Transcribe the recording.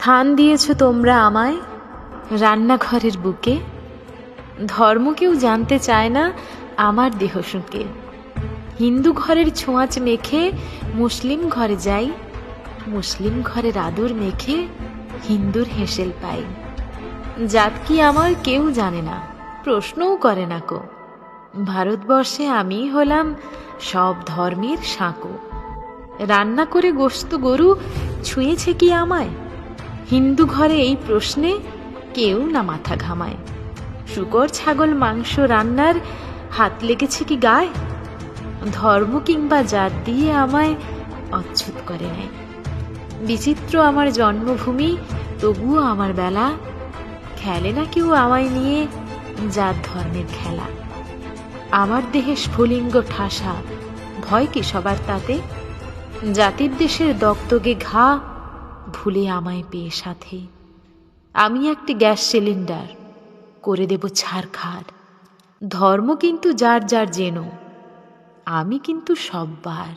স্থান দিয়েছ তোমরা আমায় রান্নাঘরের বুকে। ধর্ম কেউ জানতে চায় না আমার দেহ শুঁকে। হিন্দু ঘরের ছোঁয়াচ মেখে মুসলিম ঘরে যাই, মুসলিম ঘরের আদর মেখে হিন্দুর হেসেল পাই। জাত কি আমার কেউ জানে না, প্রশ্নও করে না কো। ভারতবর্ষে আমি হলাম সব ধর্মের সাঁকো। রান্না করে গোশত গরু ছুঁয়েছে কি আমায়? হিন্দু ঘরে এই প্রশ্নে কেউ না মাথা ঘামায়। শূকর ছাগল মাংস রান্নার হাত লেগেছে কি গায়ে? ধর্ম কিংবা জাত দিয়ে আমায় অচ্ছুত করে নেয়। বিচিত্র আমার জন্মভূমি, তবুও আমার বেলা। খেলে না কেউ আমায় নিয়ে জাত ধর্মের খেলা। আমার দেহে স্ফুলিঙ্গ ঠাসা, ভয় কি সবার তাতে? জাতির দেশের দগদগে ঘা ভুলে আমায় পেয়ে সাথে। আমি একটি গ্যাস সিলিন্ডার, করে দেব ছারখার। ধর্ম কিন্তু যার যার যেন, আমি কিন্তু সব্বার।